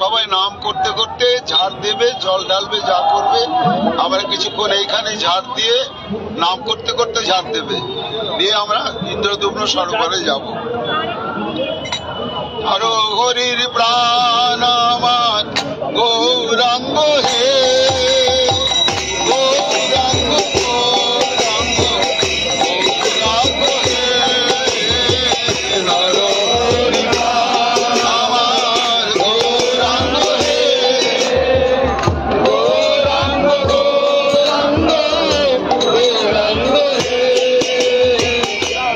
সবাই নাম করতে করতে ঝাড় দেবে, জল ঢালবে, যা করবে। আমরা কিছুক্ষণ এইখানে ঝাড় দিয়ে নাম করতে করতে ঝাড় দেবে, দিয়ে আমরা ইন্দ্রদুম্ন সরোবরে যাব। আরো হরির প্রাণ আমার গৌরাঙ্গ হে, গৌরাঙ্গ গৌরাঙ্গ গৌরাঙ্গ হে, নর হরি প্রাণ আমার গৌরাঙ্গ হে, গৌরাঙ্গ গৌরাঙ্গ গৌরাঙ্গ হে,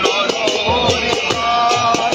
নর হরি প্রাণ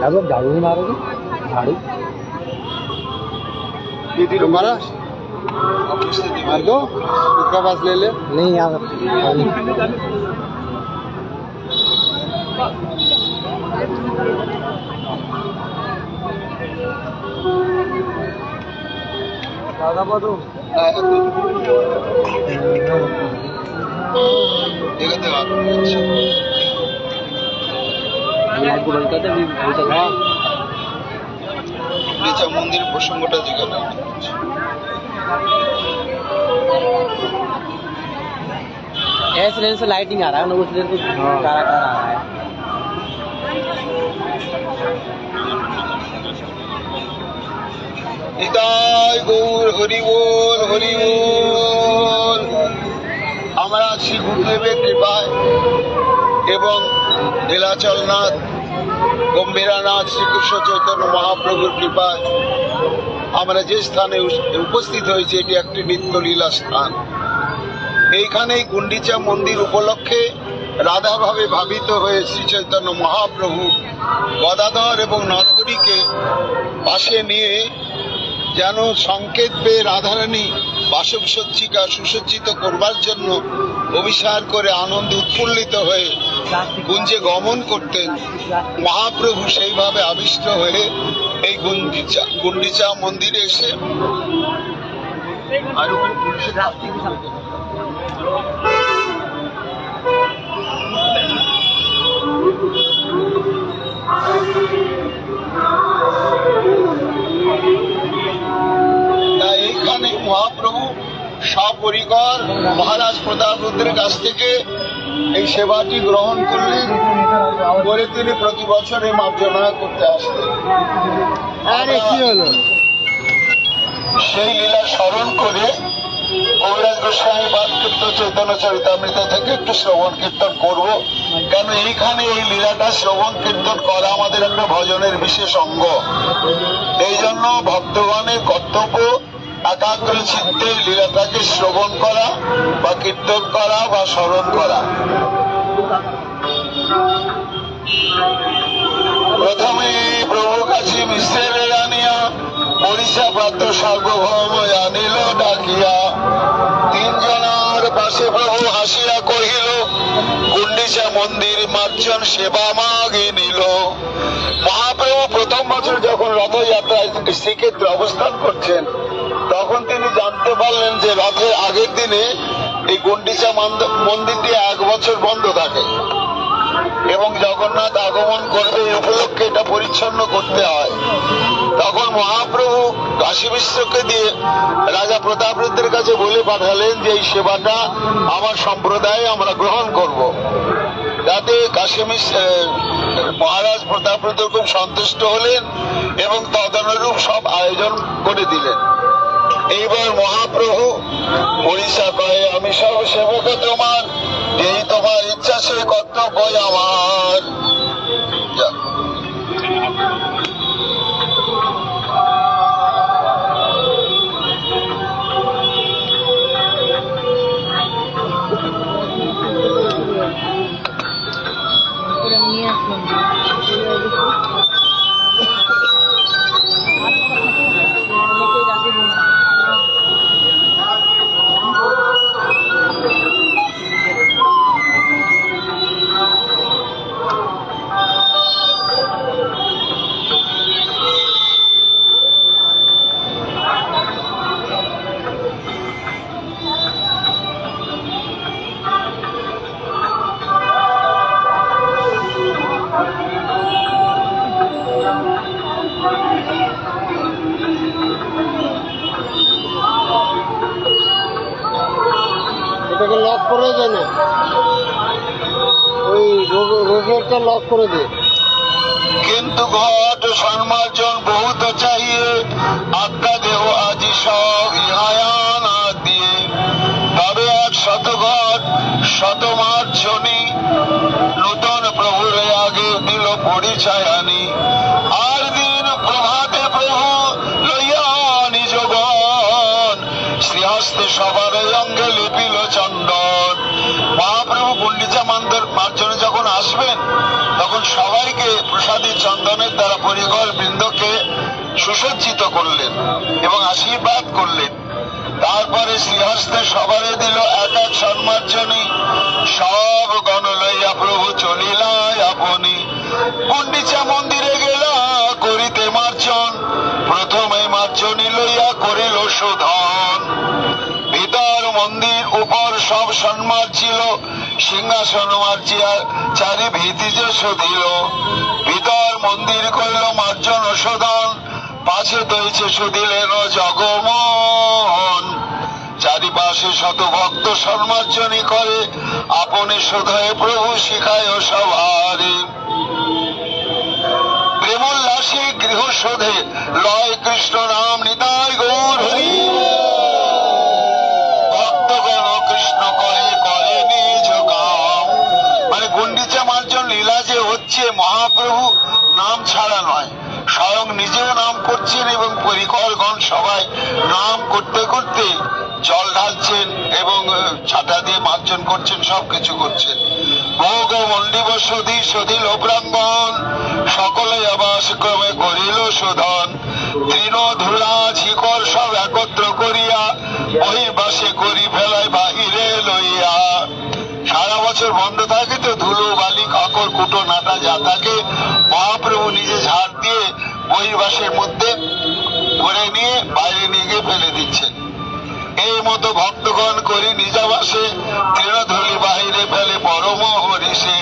झाड़ू नहीं मारोगे? झाड़ू तुम्हारा मार दो, उसका पास ले ले। नहीं यार, दादा बाबू মন্দির প্রসঙ্গটা জিজ্ঞাসা ऐसे लेने से लाइटिंग आ रहा है ना, उस लेने से काला काला आ रहा है। নিতাই গৌর হরি বল হরি বল। আমরা শ্রী গুরুদেবের কৃপায় এবং নীলাচলনাথ গম্ভীরানাথ শ্রীকৃষ্ণ চৈতন্য মহাপ্রভুর কৃপায় আমরা যে স্থানে উপস্থিত হয়েছি এটি একটি নিত্যলীলা স্থান। এইখানেই গুন্ডিচা মন্দির উপলক্ষে রাধাভাবে ভাবিত হয়ে শ্রী চৈতন্য মহাপ্রভু গদাধর এবং নরহরিকে পাশে নিয়ে যেন সংকেত পেয়ে রাধারানী বাসক সজ্জিকা সুসজ্জিত করবার জন্য অভিসার করে আনন্দে উৎফুল্লিত হয়ে কুঞ্জে গমন করতেন। মহাপ্রভু সেইভাবে আবিষ্ট হয়ে এই গুন্ডিচা মন্দিরে এসে আর এইখানে মহাপ্রভু সপরিকর মহারাজ প্রতাপরুদ্রের কাছ থেকে এই সেবাটি গ্রহণ করলেন, করে তিনি প্রতি বছর এই মার্জনা করতে আসতেন। আরে কি হলো, সেই লীলা স্মরণ করে কবিরাজ গোস্বামী পাঠকৃত চৈতন্য চরিতামৃত থেকে একটু শ্রবণ কীর্তন করব। কেন এইখানে এই লীলাটা শ্রবণ কীর্তন করা আমাদের একটা ভজনের বিশেষ অঙ্গ। এই জন্য ভক্তগণের কর্তব্য একাগ্র চিত্তে লীলাটাকে শ্রবণ করা বা কীর্তন করা বা স্মরণ করা। প্রথমে প্রভু কাছে মিশ্রের আনিয়া পরিচা প্রাপ্ত সার্বভৌম আনিল ডাকিয়া, তিনজনার পাশে প্রভু হাসিয়া কহিল গুন্ডিচা মন্দির মার্জন সেবা মাগে নিল। মহাপ্রভু প্রথম বছর যখন রথযাত্রায় শ্রীক্ষেত্রে অবস্থান করছেন তখন তিনি জানতে পারলেন যে রথের আগের দিনে এই গুন্ডিচা মন্দিরটি 1 বছর বন্ধ থাকে এবং জগন্নাথ আগমন করবে এই উপলক্ষে এটা পরিচ্ছন্ন করতে হয়। তখন মহাপ্রভু কাশী বিশ্বকে দিয়ে রাজা প্রতাপরুদ্রের কাছে বলে পাঠালেন যে এই সেবাটা আমার সম্প্রদায়ে আমরা গ্রহণ করব। তাতে কাশী মহারাজ প্রতাপরুদ্র খুব সন্তুষ্ট হলেন এবং তদনুরূপ সব আয়োজন করে দিলেন। এইবার মহাপ্রভু পরিচা কয়ে আমি সব সেবক তোমার, যেই তোমার ইচ্ছা সেই কর্তব্য আমার। এটাকে লক করে দে না, ওই রোডেরটা লক করে দে। কিন্তু ঘট সন্মার্জন বহুত চাহিয়ে আজ্ঞা দেহ আজি সব ইহায়ানা দিয়ে, তবে 100 ঘট 100 মার্জনী নূতন প্রভুর আগে দিল পরিচয়ানি। আর দিন প্রভাতে প্রভু লইয়া নিজগণ শ্রীহস্তে সবার অঙ্গে লিপিল চন্দন। মহাপ্রভু গুন্ডিচা মার্জনে যখন আসবেন তখন সবাইকে প্রসাদী চন্দনের দ্বারা পরিকর বৃন্দকে সুসজ্জিত করলেন এবং আশীর্বাদ করলেন। তারপরে শ্রীহস্তে সবারে দিল এক এক সম্মার্জনী, সব গণ লইয়া প্রভু চলিলা আপনি। গুন্ডিচা মন্দিরে গেলা করিতে মার্জন, প্রথমে মার্জনী লইয়া করিল শোধন। ভিতর মন্দির উপর সব সন্মার্জিল, সিংহাসন মার্জিয়া চারি ভিতিজ শোধিল। ভিতর মন্দির করিল মার্জন ও শোধন, পাশে তৈছে শুধিলেন জগমোহন। চারিপাশে শত ভক্ত সম্মার্জনী করে, আপনি শোধয়ে প্রভু শিখায় সবারে। প্রেমোল্লাসে গৃহ শোধে লয় কৃষ্ণ নাম, নিতাই গৌর হরি। ভক্তগণ কৃষ্ণ করে করে নিজ কাম। মানে গুন্ডিচা মার্জন লীলা যে হচ্ছে, মহাপ্রভু নাম ছাড়া নয়, স্বয়ং নিজেও নাম করছেন এবং পরিকরগণ সবাই নাম করতে করতে জল ঢালছেন এবং ছাতা দিয়ে মার্জন করছেন, সবকিছু করছেন। ভোগ মন্ডিব সধি সধিল প্রাঙ্গণ, সকলে আবাস ক্রমে করিল শোধন। তৃণ ধুলা ঝিকর সব একত্র করিয়া, বহির্বাসে করি ফেলায় বাহিরে লইয়া। সারা বছর বন্ধ থাকে তো ধুলো বালি কাকর কুটো নাটা যা থাকে, মহাপ্রভু নিজে ঝাড় দিয়ে বহির্বাসের মধ্যে ভরে নিয়ে বাইরে নিয়ে গিয়ে ফেলে দিচ্ছেন। এই মতো ভক্তগণ করি নিজাবাসে, তৃণধুলি বাহিরে ফেলে পরম হরিষে।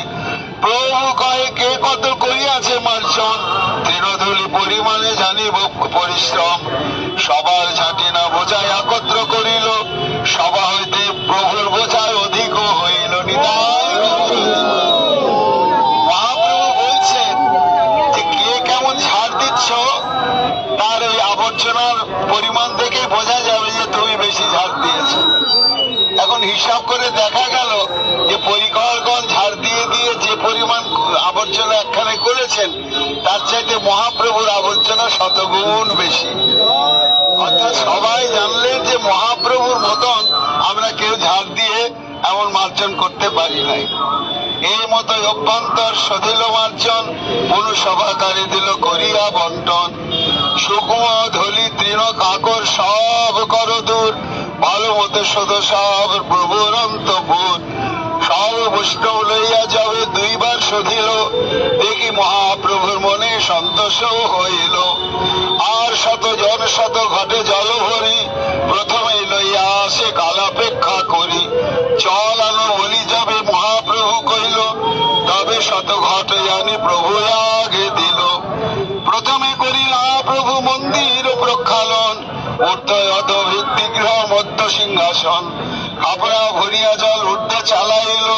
প্রভু কয়ে কে কত করিয়াছে মার্জন, তৃণধুলি পরিমাণে জানিব পরিশ্রম। সবার ঝাঁটি না বোঝায় একত্র করিল, সভা হইতে প্রভুর বোঝায় অধিক হইল। নিতাই মহাপ্রভু বলছেন যে কে কেমন ঝাড় দিচ্ছ, তার ওই আবর্জনার পরিমাণ থেকে বোঝা যাবে যে তুমি বেশি ঝাড় দিয়েছ। এখন হিসাব করে দেখা গেল যে পরিকরগণ ঝাড় দিয়ে দিয়ে যে পরিমাণ আবর্জনা একখানে করেছেন, তার চাইতে মহাপ্রভুর আবর্জনা শতগুণ বেশি। অর্থাৎ সবাই জানলেন যে মহাপ্রভুর মতন আমরা কেউ ঝাড় দিয়ে এমন মার্জন করতে পারি নাই। এই মতো অভ্যন্তর সধিল মার্জন, পুনঃসভাকারী দিল করিয়া বন্টন। শুকম ধলি তৃণ কাকর সব কর দূর, ভালো মতো শোধ সব প্রভুর অন্তপুর। সব বৈষ্ণব লইয়া যাবে দুইবার শোধিল, দেখি মহাপ্রভুর মনে সন্তোষ হইল। আর শত জন শত ঘটে জল ভরি, প্রথমে লইয়া আসে কালাপেক্ষা করি। চল আনো বলি যাবে মহাপ্রভু কইল, তবে শত ঘটে জানি প্রভু আগে দিল। প্রথমে করিলা প্রভু মন্দির প্রক্ষালন, ঊর্ধ্বয়ত ভিত্তিগৃহ মধ্য সিংহাসন। খাপড়া ভরিয়া জল ঊর্ধ্বে চালাইল,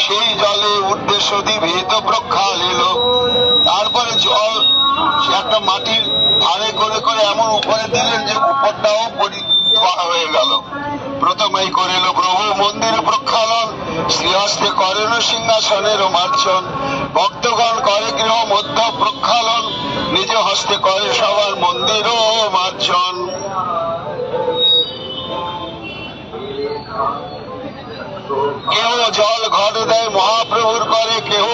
সেই জলে ঊর্ধ্বে সদি ভীত প্রক্ষালিল। তারপরে জল একটা মাটির ধারে করে করে এমন উপরে দিলেন যে উপরটাও পরিষ্কার হয়ে গেল। প্রথমেই করিল প্রভু মন্দির প্রক্ষালন, শ্রীহস্তে করেন সিংহাসনের মার্জন। ভক্তগণ করে গৃহ মধ্য প্রক্ষালন, নিজ হস্তে করে সবার মন্দির মার্জন। কেহ জল ঘট দেয় মহাপ্রভুর করে, কেহ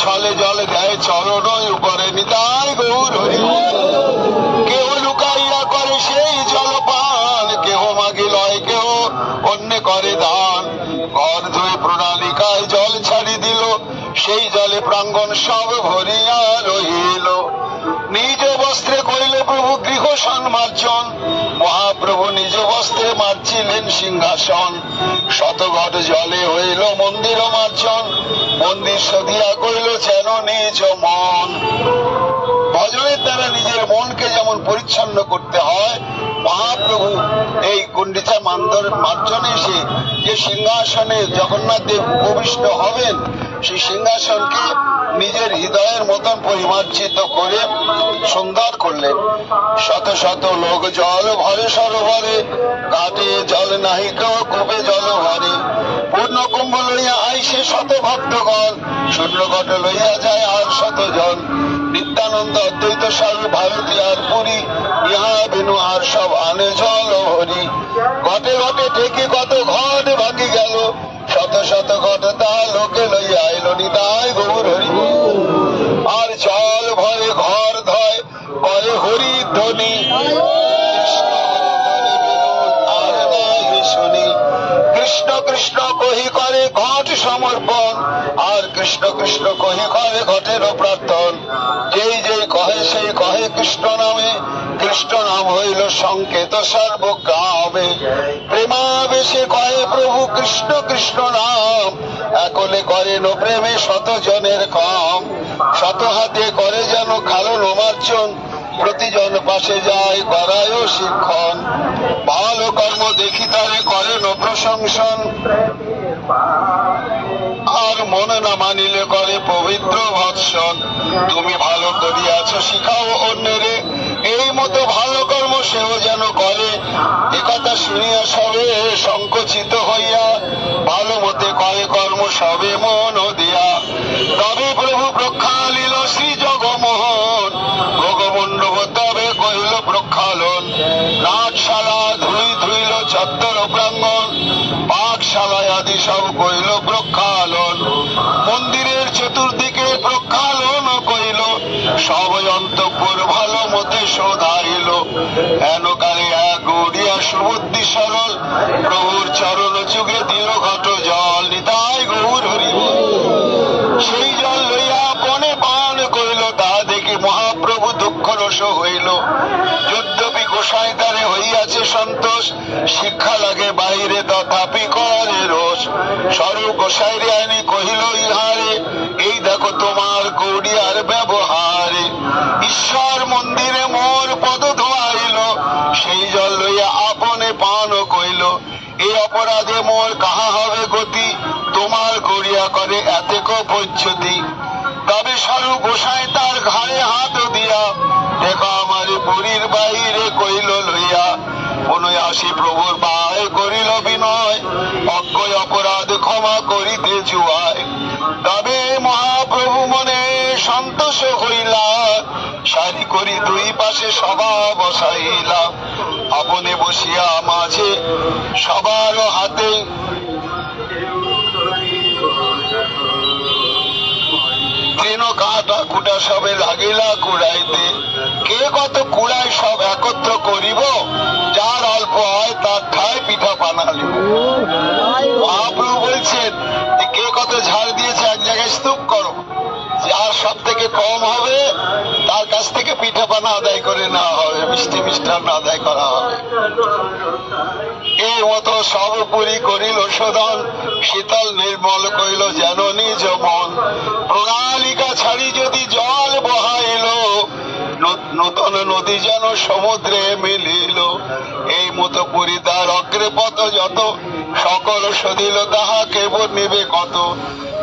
ছলে জল দেয় চরণ উপরে। নিতাই গৌর হরি। কেহ লুকাইয়া করে সেই জল পান, কেহ মাগি লয় কেহ অন্য করে দান। ঘর ধুয়ে প্রণালিকায় জল ছাড়ি দিল, সেই জলে প্রাঙ্গণ সব ভরিয়া রহিল। নিজ বস্ত্রে করিল প্রভু গৃহ সন্মার্জন, মহাপ্রভু নিজ বস্ত্রে মার্জিলেন সিংহাসন। শতঘট জলে হইল মন্দির মার্জন, মন্দির সদিয়া করিল যেন নিজ মন। ভজনের দ্বারা নিজের মনকে যেমন পরিচ্ছন্ন করতে হয়, মহাপ্রভু এই গুন্ডিচা মার্জনে এসে যে সিংহাসনে জগন্নাথ দেব উপবিষ্ট হবেন, সেই সিংহাসনকে নিজের হৃদয়ের মতন পরিমার্জিত করে সুন্দর করলেন। শত শত লোক জল ভরে সরোবরে, ঘাটে জল নাহি কেউ কূপে জল ভরে। পূর্ণ কুম্ভ লইয়া আইসে শত ভক্তগণ, শূন্য ঘট লইয়া যায় আর শত জন। নিত্যানন্দ অদ্বৈত সার ভারতী আর পুরী, ইহা বিনু আর সব আনে জল হরি। ঘটে ঘটে ঠেকে কত ঘট ভাগি গেল, শত শত ঘট তা লোকে লইয়া এলো। নিতাই গৌর হরি। শুনি। কৃষ্ণ কৃষ্ণ কহি করে ঘট সমর্পণ, আর কৃষ্ণ কৃষ্ণ কহি করে ঘটেরও প্রার্থন। যেই যেই কহে সেই কহে কৃষ্ণ নামে, কৃষ্ণ নাম হইল সংকেত সর্বগ্রামে। প্রেমাবেশে কহে প্রভু কৃষ্ণ কৃষ্ণ নাম, একলে করেন প্রেমে শত জনের কাম। শত হাতে করে যেন খালন মার্জন, প্রতিজন পাশে যায় করায় শিক্ষণ। ভালো কর্ম দেখি তারে করেন প্রশংসন, আর মনে না মানিলে করে পবিত্র ভৎসন। তুমি ভালো করিয়াছ শিখাও অন্যেরে, এই মতো ভালো কর্ম সেও যেন করে। একথা শুনিয়া সবে সংকুচিত হইয়া, ভালো মতে করে কর্ম সবে মন দিয়া। তবে প্রভু প্রক্ষালিল শ্রী জগমোহন, ভোগমণ্ডপ তবে কহিল প্রক্ষালন। নাটশালা ধুই ধুইল চত্বর প্রাঙ্গণ, পাকশালায় আদি সব কইল প্রক্ষালন। মন্দিরের চতুর্দিকে প্রক্ষালন কইল, সব অন্তঃপুর ভালো মতে শোধাইল। হেনকালে এক গৌরিয়া সুবুদ্ধি সরল, প্রভুর চরণ যুগে দিল ঘট জল। নিতাই গৌর হরি বল। সেই জল লইয়া পনে পান করিল, তাহা দেখি মহাপ্রভু দুঃখ রস হইল। যদ্যপি গোসাই তারে হইয়াছে সন্তোষ, শিক্ষা লাগে বাহিরে তথাপি করে রোষ। স্বরূপ গোসাইরে আইনি কহিল ইহারে, এই দেখো তোমার গৌরিয়ার ব্যবহারে। ঈশ্বর মন্দিরে মোর পদ ধোয়াইল, সেই জল লইয়া আপনে পান কইল। এই অপরাধে মোর কাহা হবে গতি, তোমার গড়িয়া করে এতেক পদ্ধতি। তবে স্বরূপ গোসাই তার ঘাড়ে হাত দিয়া, দেখো আমার পুরীর বাহিরে কইল লইয়া। পুনঃ আসি প্রভুর পায়ে করিল বিনয়, অজ্ঞ অপরাধ ক্ষমা করিতে জুয়ায়। তবে মহাপ্রভু মনে সন্তোষ হইলা, সারি করি দুই পাশে সভা বসাইলা। আপনে বসিয়া মাঝে সবার হাতে, তৃণ কাঁটা কুটা সবে লাগিলা কুড়াইতে। কে কত কুড়ায় সব একত্র করিব, যার অল্প হয় তার খায় পিঠা বানালিব। মহাপ্রভু বলছেন কে কত ঝাড় দিয়েছে এক জায়গায় স্তূপ করো, যার সব থেকে কম হবে তার কাছ থেকে পিঠা পানা আদায় করে নেওয়া হবে, মিষ্টি মিষ্টান্ন আদায় করা হবে। এর মতো সর্বোপরি করিল শোধন, শীতল নির্মল কইল যেন নিজ মন। প্রণালিকা ছাড়ি যদি জল বহাইল, নূতন নদী যেন সমুদ্রে মিলিল। এই মতো পুরি তার অগ্রেপথ যত, সকল সদিল তাহা কেবল নিবে কত।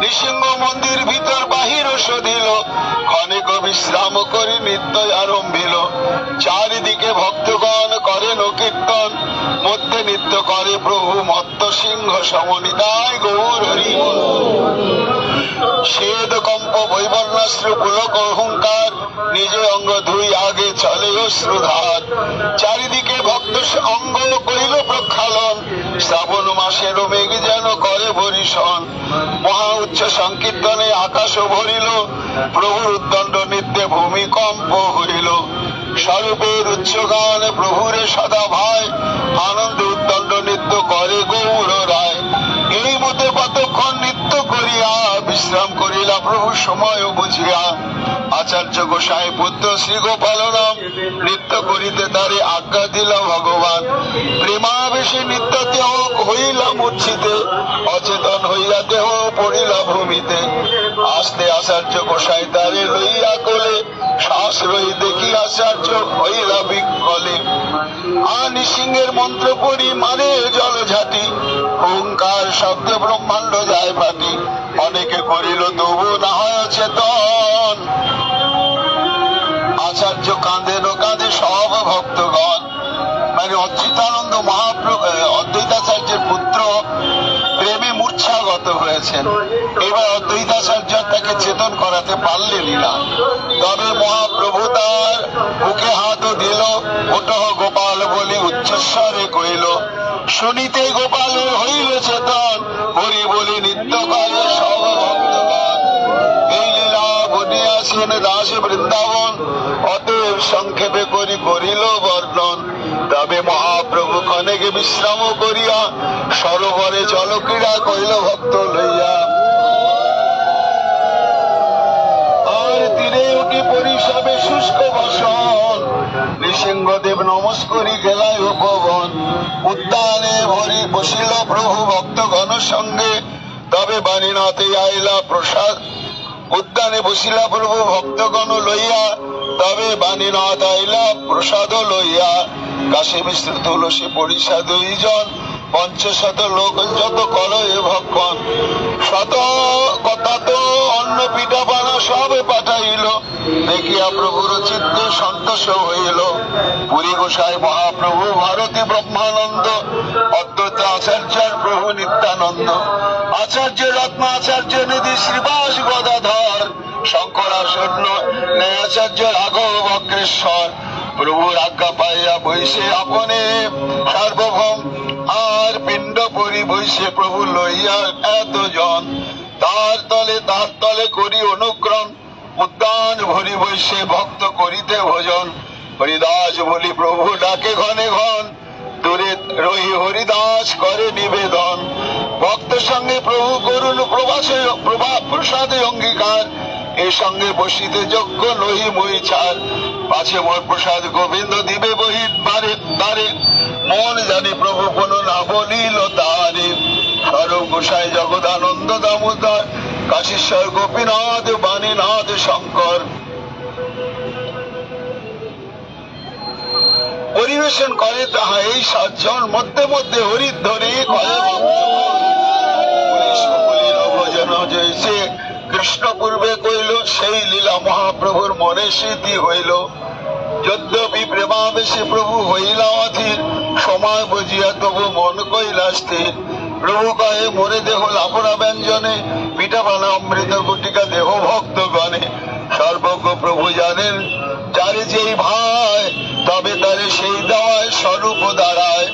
নৃসিংহ মন্দির ভিতর বাহির সদিল, ক্ষণিক বিশ্রাম করি নিত্য আরম্ভিল। চারিদিকে ভক্তগণ করেন কীর্তন, মধ্যে নৃত্য করে প্রভু মত্ত সিংহ সমনিতায় গৌর হরি বল। শ্বেদ কম্প বৈবর্ণাশ্রু পুলক অহংকার, নিজে অঙ্গ ধুই আগে চলে অশ্রুধার। চারিদিকে ভক্ত অঙ্গ করিল প্রক্ষালন, শ্রাবণ মাসের মেঘ যেন করে বরিশন। মহা উচ্চ সংকীর্তনে আকাশ ভরিল, প্রভুর উদ্দণ্ড নিত্যে ভূমিকম্প হইল। স্বরূপের উচ্চ গান প্রভুরে সদা ভাই, আনন্দ উদ্দণ্ড নৃত্য করে গৌর রায়। এই মতে কতক্ষণ নৃত্য করিয়া বিশ্রাম করিলা প্রভু সময় বুঝিয়া। আচার্য গোসাই পুত্র শ্রী গোপাল রাম, নৃত্য করিতে তারে আজ্ঞা দিল ভগবান। প্রেমাবেশে নৃত্য দেহ হইলা মূর্ছিতে, অচেতন হইয়া দেহ পড়িলা ভূমিতে। আস্তে আচার্য গোসাই তারে লইয়া কোলে, শ্বাস রই দেখি আচার্য হইলা বিকলে। নৃসিংহের মন্ত্র পড়ি মানে জল ঝাঁটি, ওঙ্কার শব্দে ব্রহ্মাণ্ড যায় ফাটি। অনেকে করিল তবু না হয় চেতন, আচার্য কাঁদেন কাঁদে সব ভক্তগণ। মানে অচ্যুতানন্দ মহাপ্রভু অদ্বৈতাচার্যের পুত্র প্রেমে মূর্ছাগত হয়েছেন। এবার অদ্বৈতাচার্য তাকে চেতন করাতে পারলেনই না। তবে মহাপ্রভু তার বুকে হাত দিল, ওঠো গোপাল বলি উচ্চস্বরে কইল। শুনিতে গোপালের হইল চেতন, হরি বলি নিত্য করে সব ভক্তগণ। এই লীলা বনিয়াছেন দাস বৃন্দাবন, অতএব সংক্ষেপে করিল বর্ণন। তবে মহাপ্রভু ক্ষণেকে বিশ্রাম করিয়া সরোবরে জলক্রীড়া কইল ভক্ত লইয়া। আর তীরে উঠি পরিষবে শুষ্ক বসন, নৃসিংহদেব নমস্করি গেলায় উপবন। উদ্যানে ভরি বসিল প্রভু ভক্তগণ সঙ্গে, তবে বাণীনাথে আইলা প্রসাদ। উদ্যানে বসিলা প্রভু ভক্তগণ লইয়া, তবে বাণীনাথ আইলা প্রসাদ লইয়া। কাশী মিশ্র তুলসী পরিষা দুইজন, ৫০০ লোক যত কর এ ভক্ষণ। শত কথা তো অন্ন পিঠা পানা সব পাঠাইল, দেখিয়া প্রভুর চিত্তে সন্তোষ হইল। পুরী গোসাই মহাপ্রভু ভারতী ব্রহ্মানন্দ, অদ্বৈত আচার্যের প্রভু নিত্যানন্দ। আচার্য রত্ন আচার্য নিধি শ্রীবাস গদাধর, শঙ্করাচার্য ন্যায়াচার্য রাঘব বক্রেশ্বর। প্রভুর আজ্ঞা পাইয়া বৈশে আপনে সার্বভৌম, আর পিণ্ড পরি বৈশে প্রভু লইয়া এতজন। তার তলে করি অনুক্রম, উদ্যান ভরি বৈশে ভক্ত করিতে ভোজন। হরিদাস বলি প্রভু ডাকে ঘনে ঘন, দূরে রহি হরিদাস করে নিবেদন। ভক্ত সঙ্গে প্রভু করুন প্রসাদে অঙ্গীকার, এ সঙ্গে বসিতে যোগ্য নহি মই ছাড়। পাছে মোর প্রসাদ গোবিন্দ দিবে বহির দ্বারে, মন জানি প্রভু কোন না বলিল তারে। স্বরূপ গোসাই জগদানন্দ দামোদর, কাশীশ্বর গোপীনাথ বাণীনাথ শঙ্কর। পরিবেশন করে তাহা এই ৭ জন, মধ্যে মধ্যে হরিধ্বনি করে ভজন। জয়সে কৃষ্ণ পূর্বে কইল, সেই লীলা মহাপ্রভুর মনে স্মৃতি হইল। যদ্যপি প্রেমাবেশে প্রভু হইলা অধীর, সময় বুঝিয়া তবু মন কইলা স্থির। প্রভু কহে মোরে দেহ লাভরা ব্যঞ্জনে, পিঠা পানা অমৃত গুটিকা দেহ ভক্তগণে। সর্বজ্ঞ প্রভু জানেন যারে যেই ভাই, তবে তারে সেই দেওয়ায় স্বরূপ দাঁড়ায়।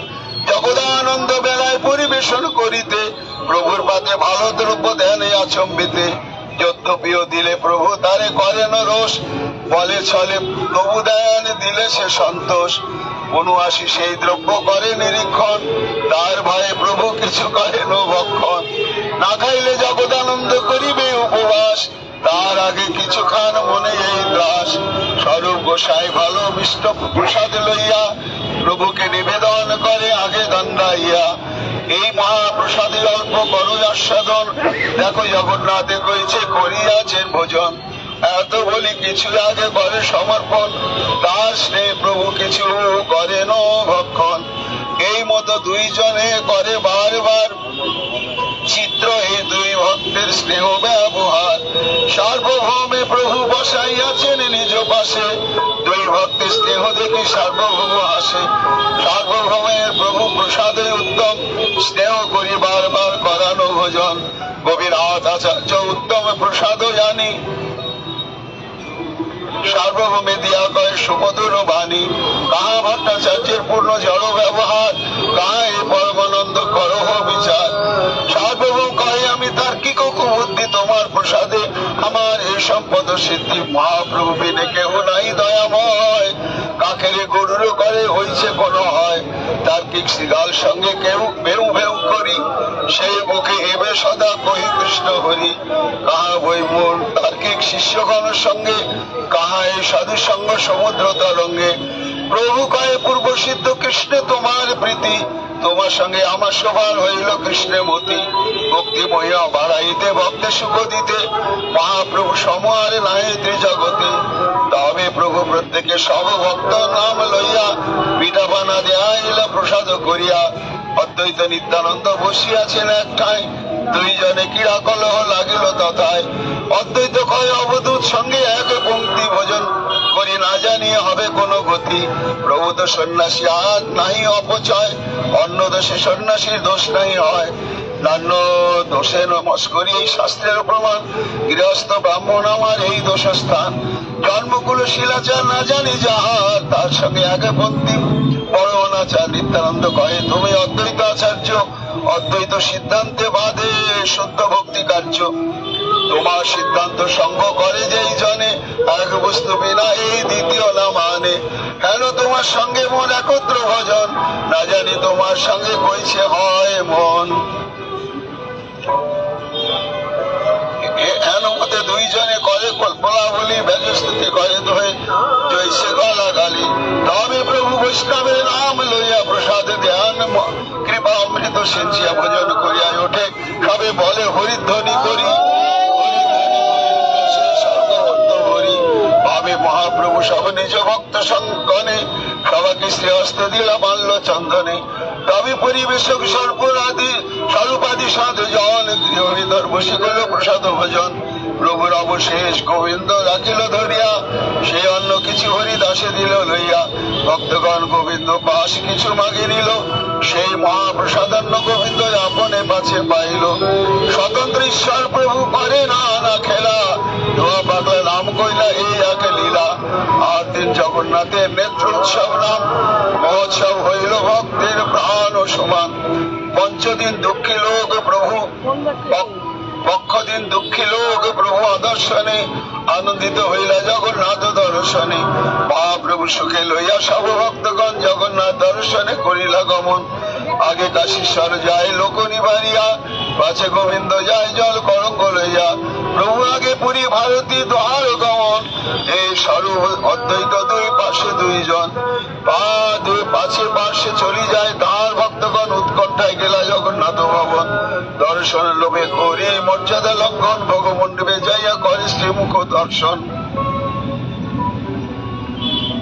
জগদানন্দ বেলায় পরিবেশন করিতে, প্রভুর পাতে ভালো দ্রব্য ধ্যানে আচম্বিতে। যদ্যপিও দিলে প্রভু তারে করেন রোষ, বলে ছলে তবু দেন দিলে সে সন্তোষ। অনুয়াসী সেই দ্রব্য করে নিরীক্ষণ, তার ভয়ে প্রভু কিছু করেন ভক্ষণ। না খাইলে জগদানন্দ করিবে উপবাস, তার আগে কিছু খান মনে এই দাস। স্বরূপ গোসাই ভালো মিষ্ট প্রসাদ লইয়া, প্রভুকে নিবেদন করে আগে দণ্ডাইয়া। এই মহাপ্রসাদে অল্প করো আস্বাদন, দেখো জগন্নাথে কইছে করিয়াছেন ভোজন। এত বলি কিছু আগে করে সমর্পণ, তার স্নেহ প্রভু কিছু করেন ভক্ষণ। এই মতো দুইজনে করে বারবার চিত্র, এই দুই ভক্তের স্নেহ ব্যবহার। সার্বভৌমে প্রভু বসাইয়াছেন নিজ পাশে, দুই ভক্তের স্নেহ দেখি সার্বভৌম আসে। সার্বভৌমের প্রভু প্রসাদে উত্তম, স্নেহ করি বারবার করানো ভোজন। গোপীনাথ আচার্য উত্তম প্রসাদ জানি, সার্বভৌমে দিয়া কয় সুমধুর বাণী। কাহা ভট্টাচার্যের পূর্ণ জড় ব্যবহার, কাহা এ পরমানন্দ করহ বিচার। সার্বভৌম কহে আমি তার্কিক কুবুদ্ধি, তোমার প্রসাদে আমার এ সম্পদ সিদ্ধি। মহাপ্রভু বিনে কেহ নাই দয়াময়, কাকেরে গরুর করে হইছে কোন হয়। তার্কিক শ্রীগাল সঙ্গে কেউ ভেউ ভেউ করি, সেই মুখে এবে সদা কহি কৃষ্ণ হরি। কাহা বই মোর তার্কিক শিষ্যগণের সঙ্গে, কাহা এই সাধু সঙ্গ সমুদ্র তরঙ্গে। প্রভু কয়ে পূর্ব সিদ্ধ কৃষ্ণে তোমার প্রীতি, তোমার সঙ্গে আমার সবার হইল কৃষ্ণের মতি। ভক্তি মহিয়া বাড়াইতে ভক্তে সুখ দিতে, মহাপ্রভু সমারে নাই ত্রিজগতে। তবে প্রভু প্রত্যেকে সব ভক্ত নাম লইয়া, পিঠা পানা দেয়াইলা প্রসাদ করিয়া। অদ্বৈত নিত্যানন্দ বসিয়াছেন এক ঠাঁই, দুইজনে ক্রীড়া কলহ লাগিল তথায়। অদ্বৈত কয় অবধূত সঙ্গে এক পঙ্ক্তি, ভোজন করি না জানিয়ে হবে কোন গতি। প্রভু তো সন্ন্যাসী আর নাহি অপচয়, অন্য দোষে সন্ন্যাসীর দোষ নাই হয়। নান্য দোষে নমস্করি এই শাস্ত্রের প্রমাণ, গৃহস্থ ব্রাহ্মণ আমার এই দোষস্থান। জন্মকুল শিলাচার না জানি যাহার, তার সঙ্গে আগে পন্থী বড় অনাচার। নিত্যানন্দ কহে তুমি অদ্বৈত আচার্য, অদ্বৈত সিদ্ধান্তে বাদে শুদ্ধ ভক্তি কার্য। তোমার সিদ্ধান্ত সঙ্গ করে যেই জনে, এক বস্তু বিনা এই দ্বিতীয় না মানে। হেন তোমার সঙ্গে মন একত্র ভজন, না জানি তোমার সঙ্গে কইছে হয় মন। হেন মতে দুইজনে করে কল্পনা বলি, ব্যাজস্তুতি করে দোহে জৈসে গলা গালি। তবে প্রভু বৈষ্ণবের নাম লইয়া প্রসাদ ধ্যান কৃপা অমৃত সিঞ্চিয়া ভোজন করিয়া ওঠে, সবে বলে হরিধ্বনি করি। ভাবে মহাপ্রভু সব নিজ ভক্ত সঙ্গনে, সবাকে শ্রীহস্তে দিলা মাল্য চন্দনে। তবে পরিবেশক স্বরূপাদি সাধু জন, গৃহ ভিতর বসে গেল প্রসাদ ভোজন। প্রভুর অবশেষ গোবিন্দ রাখিল ধরিয়া, সেই অন্য কিছু হরিদাসে দিল লইয়া। ভক্তগণ গোবিন্দ পাশ কিছু মাগে নিল, সেই মহাপ্রসাদান্ন গোবিন্দ আপনে পাছে পাইল। স্বতন্ত্র ঈশ্বর প্রভু করে না না খেলা, ধোয়া পাগলা নাম কইলা এই এক লীলা। আর দিন জগন্নাথের নেত্র উৎসব নাম মহোৎসব হইল ভক্তের প্রাণ ও সমান। পঞ্চদিন দুঃখী লোক প্রভু, পক্ষদিন দুঃখী লোক প্রভু আদর্শনে, আনন্দিত হইলা জগন্নাথ দর্শনে। মহাপ্রভু সুখে লইয়া সব ভক্তগণ জগন্নাথ দর্শনে করিলা গমন। আগে কাশীশ্বর যায় লোক নিবারিয়া, পাছে গোবিন্দ যায় জল কলঙ্ক লইয়া। প্রভু আগে পুরী ভারতী দ্বার গমন, এই স্বরূপ অদ্বৈত দুই পাশে দুইজন। দুই পাশে পাশে চলি যায় তাঁর ভক্তগণ, উৎকণ্ঠায় গেলা জগন্নাথ ভবন। দর্শনের লোভে করে মর্যাদা লঙ্ঘন, ভগমণ্ডপে যাইয়া করে শ্রীমুখ দর্শন।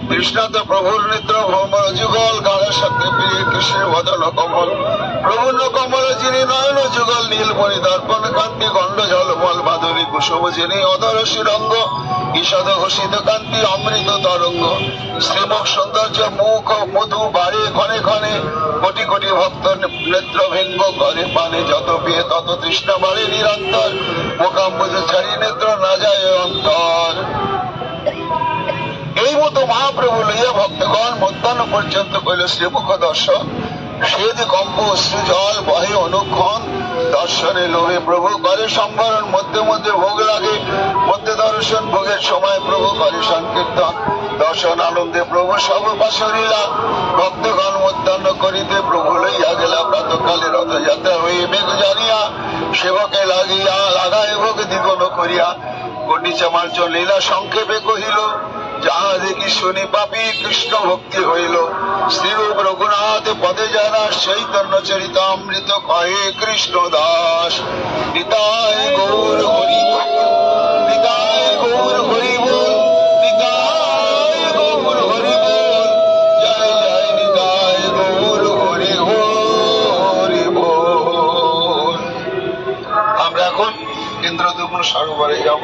কৃষ্ণাত প্রভুর নেত্র ভ্রমর যুগল, গাঢ় শক্তি প্রিয় কৃষ্ণের বদন কমল। প্রভুন্ন কমল যিনি নয়ন যুগল, নীলমণি দর্পণ কান্তি গণ্ড ঝলমল মাধুরী কুসুম যিনি অধর শিরঙ্গ, ঈষদ ঘোষিত কান্তি অমৃত তরঙ্গ। শ্রীমুখ সৌন্দর্য মুখ মধু বাড়ে ক্ষণে ক্ষণে, কোটি কোটি ভক্ত নেত্র ভেঙ্গ করে পানে। যত পেয়ে তত তৃষ্ণা বাড়ে নিরন্তর, মুখাম্বুজ ছাড়ি নেত্র না যায় অন্তর। এই মতো মহাপ্রভু লইয়া ভক্তগণ মধ্যাহ্ন পর্যন্ত কইল শ্রীমুখ দর্শন। সে যে কম্প অশ্রু জল বহে অনুক্ষণ, দর্শনে লোভে প্রভু করে সম্বরণ। মধ্যে মধ্যে ভোগ লাগে, মধ্যে দর্শন ভোগের সময় প্রভু করে সংকীর্তন। দর্শন আনন্দে প্রভু সব পাশরিলা, ভক্তগণ মধ্যাহ্ন করিতে প্রভু লইয়া গেলা। প্রাতকালে রথযাত্রা হয়ে মেঘ জানিয়া, সেবকে লাগিয়া লাগায় ভোগ দ্বিগুণ করিয়া। কন্ডিচা মার্জন লীলা সংক্ষেপে কহিল, যাহা দেখি শুনি পাপী কৃষ্ণ ভক্তি হইল। শ্রীরূপ রঘুনাথ পদে জানা, চৈতন্য চরিতামৃত কহে কৃষ্ণ দাস। নিতাই গৌর হরি বল, নিতাই গৌর হরি বল, নিতাই গৌর হরি বল, জয় জয় নিতাই গৌর হরি হরি বল। আমরা এখন ইন্দ্রদুম্ন সরোবরে যাব।